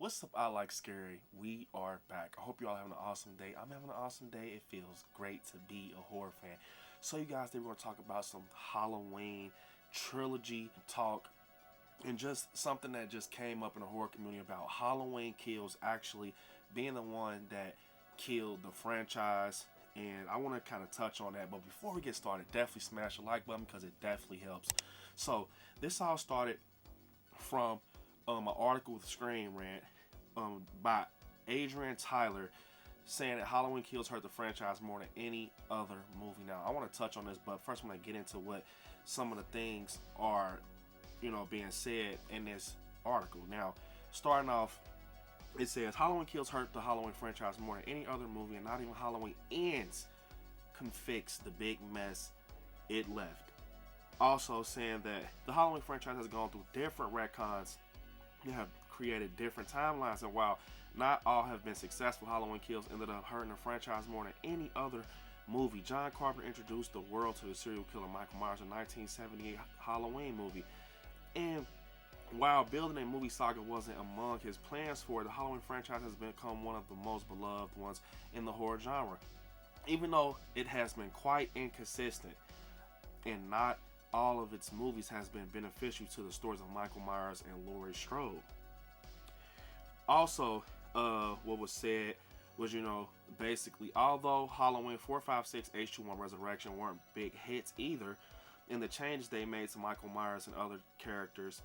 What's up, I Like Scary? We are back. I hope you all having an awesome day. I'm having an awesome day. It feels great to be a horror fan. So, you guys, today we're going to talk about some Halloween trilogy talk and just something that just came up in the horror community about Halloween Kills actually being the one that killed the franchise. And I want to kind of touch on that. But before we get started, definitely smash the like button because it definitely helps. So, this all started from an article with Screen Rant by Adrian Tyler saying that Halloween Kills hurt the franchise more than any other movie. Now, I want to touch on this, but first I'm going to get into what some of the things are, being said in this article. Now, starting off, it says Halloween Kills hurt the Halloween franchise more than any other movie, and not even Halloween Ends can fix the big mess it left. Also saying that the Halloween franchise has gone through different retcons. They have created different timelines, and while not all have been successful, Halloween Kills ended up hurting the franchise more than any other movie. John Carpenter introduced the world to the serial killer Michael Myers in 1978 Halloween movie. And while building a movie saga wasn't among his plans for it, the Halloween franchise has become one of the most beloved ones in the horror genre. Even though it has been quite inconsistent and not all of its movies has been beneficial to the stories of Michael Myers and Laurie Strode. Also, what was said was, basically, although Halloween 4, 5, 6, H2O, Resurrection weren't big hits either, and the changes they made to Michael Myers and other characters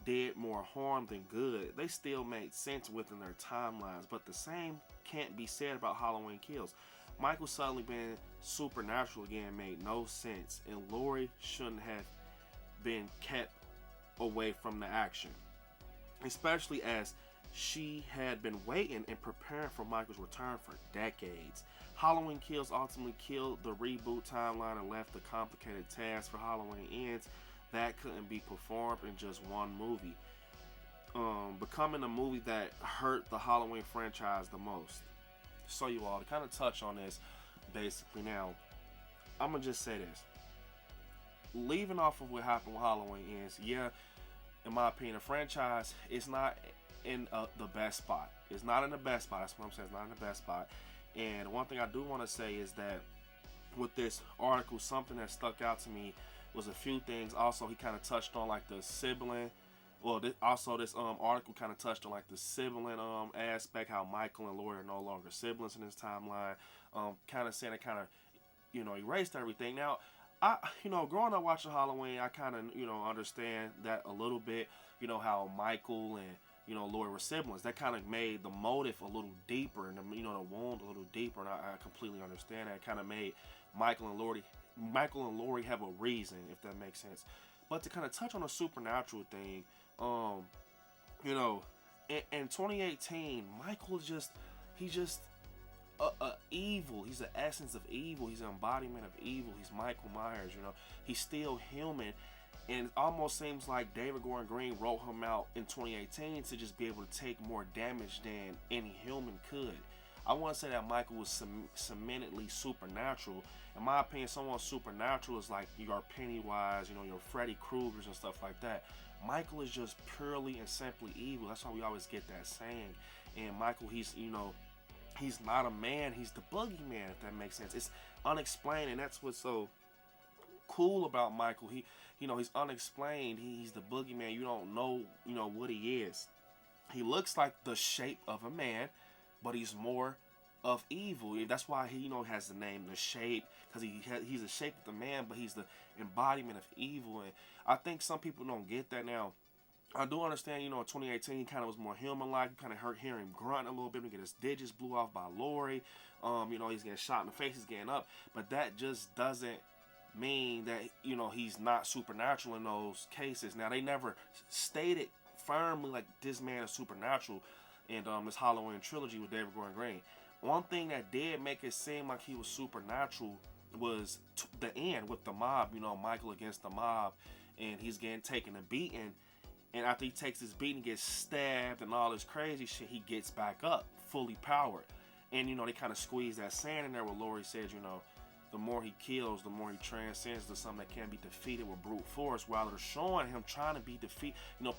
did more harm than good, they still made sense within their timelines. But the same can't be said about Halloween Kills. Michael suddenly being supernatural again made no sense, and Laurie shouldn't have been kept away from the action, especially as she had been waiting and preparing for Michael's return for decades. Halloween Kills ultimately killed the reboot timeline and left the complicated task for Halloween Ends that couldn't be performed in just one movie, becoming a movie that hurt the Halloween franchise the most. So you all, to kind of touch on this basically now, I'm going to just say this. Leaving off of what happened with Halloween Ends, yeah, in my opinion, the franchise is not in the best spot. It's not in the best spot. That's what I'm saying. It's not in the best spot. And one thing I do want to say is that with this article, something that stuck out to me was a few things. Also, he kind of touched on like the sibling. Well, this article kind of touched on like the sibling aspect, how Michael and Laurie are no longer siblings in this timeline. Kind of saying it kind of, erased everything. Now, growing up watching Halloween, I kind of, understand that a little bit. How Michael and, Laurie were siblings. That kind of made the motive a little deeper and, the wound a little deeper. And I completely understand that. It kind of made Michael and Laurie have a reason, if that makes sense. But to kind of touch on the supernatural thing, in 2018, Michael is he's just a evil. He's the essence of evil. He's an embodiment of evil. He's Michael Myers, He's still human. And it almost seems like David Gordon Green wrote him out in 2018 to just be able to take more damage than any human could. I want to say that Michael was cementedly supernatural. In my opinion, someone supernatural is like your Pennywise, your Freddy Kruegers and stuff like that. Michael is just purely and simply evil. That's why we always get that saying. And Michael, he's not a man. He's the boogeyman, if that makes sense. It's unexplained, and that's what's so cool about Michael. He's unexplained. He's the boogeyman. You don't know, what he is. He looks like the shape of a man, but he's more of evil. That's why he, has the name The Shape, because he's the shape of the man, but he's the embodiment of evil. And I think some people don't get that now. I do understand, in 2018, he kind of was more human-like. You kind of hear him grunt a little bit. We get his digits blew off by Laurie. He's getting shot in the face. He's getting up. But that just doesn't mean that, he's not supernatural in those cases. Now, they never stated firmly, like, this man is supernatural in this Halloween trilogy with David Gordon Green. One thing that did make it seem like he was supernatural was the end with the mob, Michael against the mob, and he's getting taken a beating, and after he takes his beating, gets stabbed and all this crazy shit, he gets back up, fully powered. And, they kind of squeeze that sand in there where Laurie said, the more he kills, the more he transcends to something that can't be defeated with brute force, while they're showing him trying to be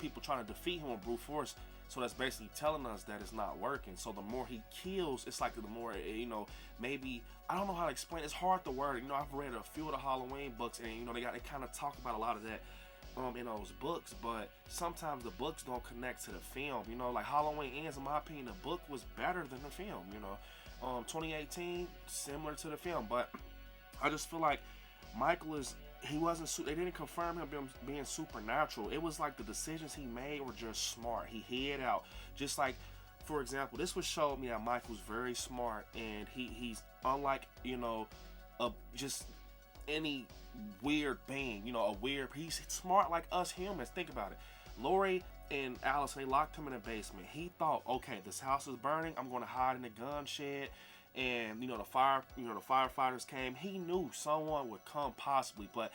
people trying to defeat him with brute force. So that's basically telling us that it's not working. So the more he kills, it's like the more, maybe, I don't know how to explain. It's hard to word. I've read a few of the Halloween books, and they kind of talk about a lot of that in those books, but sometimes the books don't connect to the film. Like Halloween Ends, in my opinion, the book was better than the film. 2018, similar to the film, but I just feel like Michael is. He wasn't. They didn't confirm him being supernatural. It was like the decisions he made were just smart. He hid out. Just like, for example, this was showed me that Michael's very smart, and he's unlike just any weird being. He's smart like us humans. Think about it. Lori and Alice, they locked him in a basement. He thought, okay, this house is burning. I'm going to hide in the gun shed. And the firefighters came. He knew someone would come possibly, but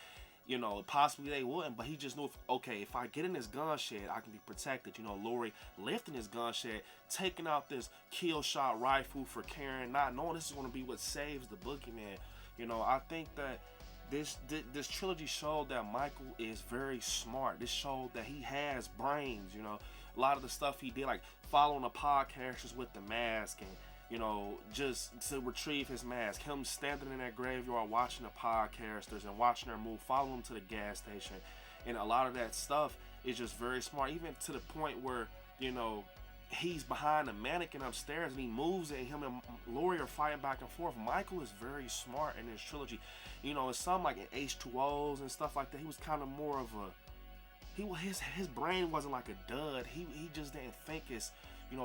possibly they wouldn't. But he just knew, if I get in this gun shed, I can be protected. Lori lifting his gun shed, taking out this kill shot rifle for Karen, not knowing this is going to be what saves the boogeyman. I think that this trilogy showed that Michael is very smart. This showed that he has brains. A lot of the stuff he did, like following the podcasters with the mask and just to retrieve his mask. Him standing in that graveyard watching the podcasters and watching her move, following them to the gas station. And a lot of that stuff is just very smart, even to the point where, he's behind a mannequin upstairs and he moves it and him and Lori are fighting back and forth. Michael is very smart in this trilogy. It's something like in H2Os and stuff like that. He was kind of more of his brain wasn't like a dud. He just didn't think as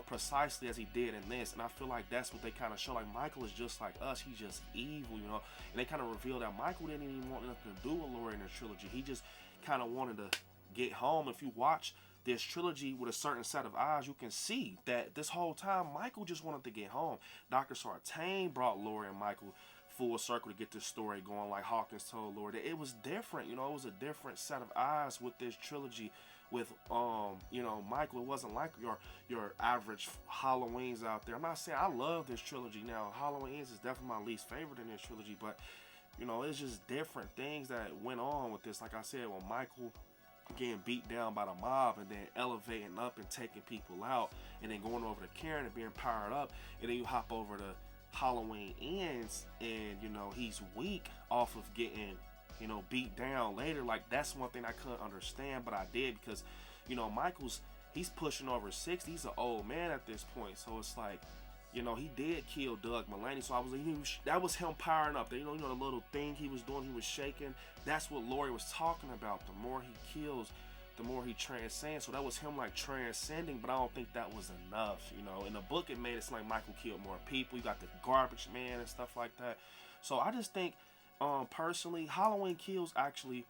precisely as he did in this, and I feel like that's what they kind of show. Like Michael is just like us; he's just evil, and they kind of reveal that Michael didn't even want nothing to do with Lori in the trilogy. He just kind of wanted to get home. If you watch this trilogy with a certain set of eyes, you can see that this whole time Michael just wanted to get home. Dr. Sartain brought Lori and Michael full circle to get this story going, like Hawkins told Lori. It was different, it was a different set of eyes with this trilogy. With Michael, it wasn't like your average Halloweens out there. I'm not saying I love this trilogy. Now Halloween is definitely my least favorite in this trilogy, but it's just different things that went on with this. Like I said, when Michael getting beat down by the mob and then elevating up and taking people out and then going over to Karen and being powered up, and then you hop over to Halloween Ends and he's weak off of getting beat down later. Like, that's one thing I couldn't understand, but I did, because he's pushing over 60. He's an old man at this point, so it's like he did kill Doug Mulaney. So I was like, that was him powering up. The little thing he was doing, he was shaking. That's what Lori was talking about. The more he kills, the more he transcends. So that was him like transcending, but I don't think that was enough. In the book it made it seem like Michael killed more people. You got the garbage man and stuff like that. So I just think personally, Halloween Kills actually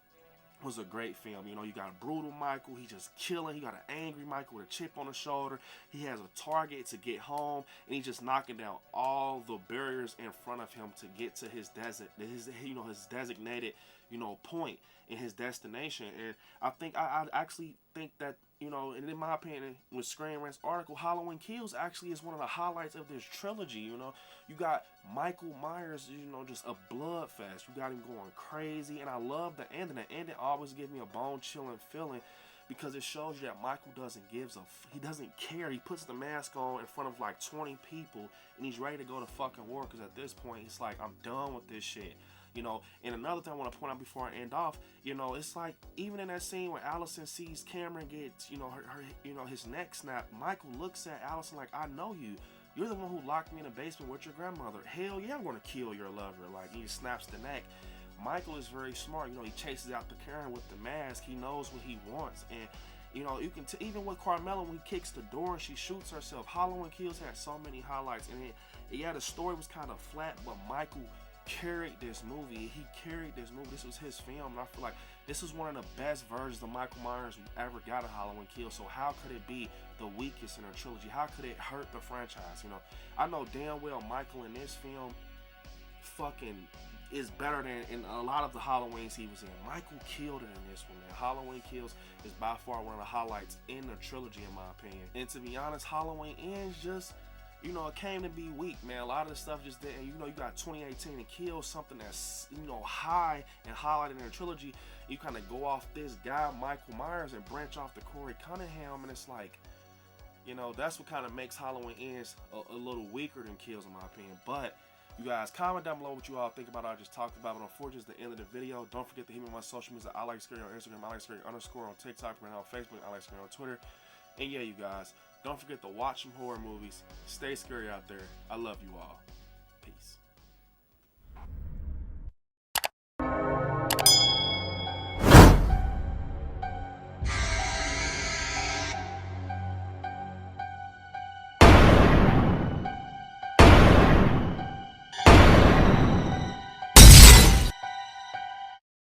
was a great film. You got a brutal Michael, he just killing. You got an angry Michael with a chip on his shoulder. He has a target to get home, and he's just knocking down all the barriers in front of him to get to his his designated point in his destination. And I actually think that and in my opinion, with Screen Rant's article, Halloween Kills actually is one of the highlights of this trilogy. You got Michael Myers, just a blood fest. You got him going crazy, and I love the ending. The ending always gives me a bone-chilling feeling, because it shows you that Michael he doesn't care. He puts the mask on in front of like 20 people, and he's ready to go to fucking war, because at this point, he's like, I'm done with this shit. And another thing I want to point out before I end off, it's like, even in that scene where Allison sees Cameron get, her his neck snapped, Michael looks at Allison like, I know you. You're the one who locked me in the basement with your grandmother. Hell yeah, I'm going to kill your lover. Like, he snaps the neck. Michael is very smart. He chases out the Karen with the mask. He knows what he wants. And, you can even with Carmela, when he kicks the door and she shoots herself, Halloween Kills had so many highlights. And the story was kind of flat, but Michael carried this movie. This was his film, and I feel like this is one of the best versions of Michael Myers we ever got in Halloween Kills. So how could it be the weakest in a trilogy? How could it hurt the franchise? I know damn well Michael in this film fucking is better than in a lot of the Halloweens he was in. Michael killed it in this one, man. Halloween Kills is by far one of the highlights in the trilogy, in my opinion. And to be honest, Halloween Ends just, it came to be weak, man. A lot of the stuff just didn't, you got 2018 and Kill, something that's, high and highlighted in the trilogy. You kind of go off this guy, Michael Myers, and branch off to Corey Cunningham, and it's like, You know, that's what kind of makes Halloween Ends a little weaker than Kills, in my opinion. But you guys, comment down below what you all think about what I just talked about. But unfortunately, it's the end of the video. Don't forget to hit me on my social media. I like scary on Instagram. I like scary _ on TikTok. Right now on Facebook. I like scary on Twitter. And yeah, you guys, don't forget to watch some horror movies. Stay scary out there. I love you all.